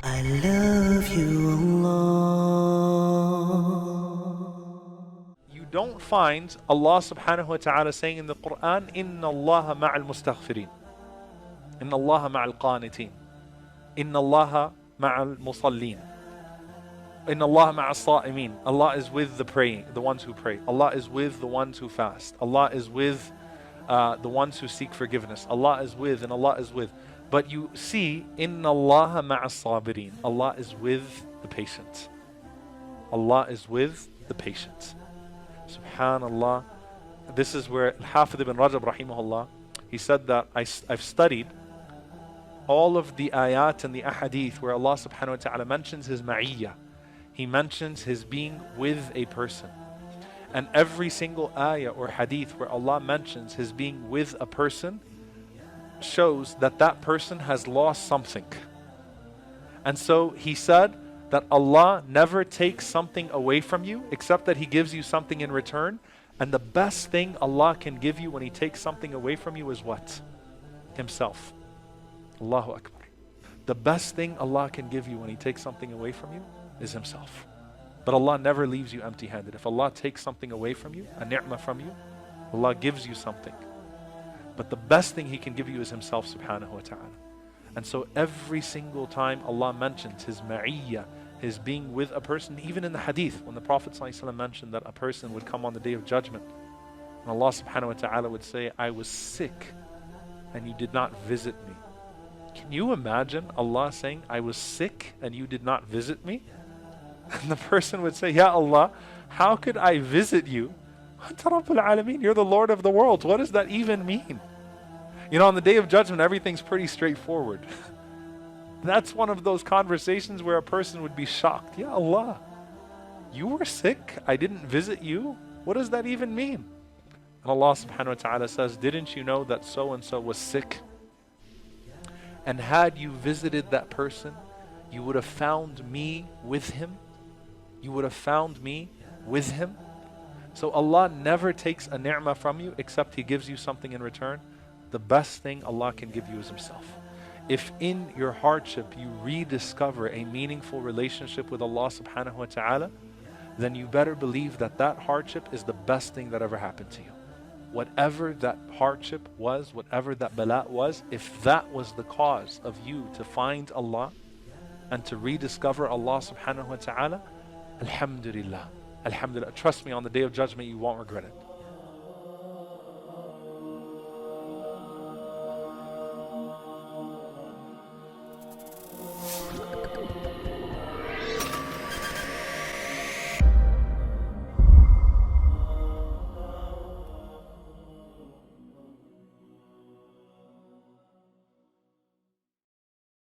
I love you, Allah. You don't find Allah subhanahu wa ta'ala saying in the Quran, Inna Allah ma'al mustaghfirin. Inna Allah ma'al qaniteen. Inna Allah ma'al musallin. Inna Allah ma'al sa'imin. Allah is with the praying, the ones who pray. Allah is with the ones who fast. Allah is with the ones who seek forgiveness. Allah is with, and Allah is with. But you see, Inna Allah ma'al sabirin. Allah is with the patient. Allah is with the patient. Subhanallah. This is where Al-Hafidh ibn Rajab rahimahullah, he said that I've studied all of the ayat and the ahadith where Allah subhanahu wa ta'ala mentions His ma'iyyah. He mentions His being with a person. And every single ayah or hadith where Allah mentions His being with a person shows that that person has lost something. And so he said that Allah never takes something away from you except that He gives you something in return. And the best thing Allah can give you when He takes something away from you is what? Himself. Allahu Akbar. The best thing Allah can give you when He takes something away from you is Himself. But Allah never leaves you empty-handed. If Allah takes something away from you, a ni'mah from you, Allah gives you something. But the best thing He can give you is Himself subhanahu wa ta'ala. And so every single time Allah mentions His ma'iyyah, His being with a person, even in the hadith, when the Prophet ﷺ mentioned that a person would come on the Day of Judgment, and Allah subhanahu wa ta'ala would say, I was sick and you did not visit me. Can you imagine Allah saying, I was sick and you did not visit me? And the person would say, Ya Allah, how could I visit you? You're the Lord of the world. What does that even mean? You know, on the Day of Judgment, everything's pretty straightforward. That's one of those conversations where a person would be shocked. Ya Allah, you were sick? I didn't visit you? What does that even mean? And Allah subhanahu wa ta'ala says, didn't you know that so-and-so was sick? And had you visited that person, you would have found me with him. You would have found me with him. So Allah never takes a ni'mah from you except He gives you something in return. The best thing Allah can give you is Himself. If in your hardship you rediscover a meaningful relationship with Allah subhanahu wa ta'ala, then you better believe that that hardship is the best thing that ever happened to you. Whatever that hardship was, whatever that bala was, if that was the cause of you to find Allah and to rediscover Allah subhanahu wa ta'ala, Alhamdulillah. Alhamdulillah. Trust me, on the Day of Judgment you won't regret it.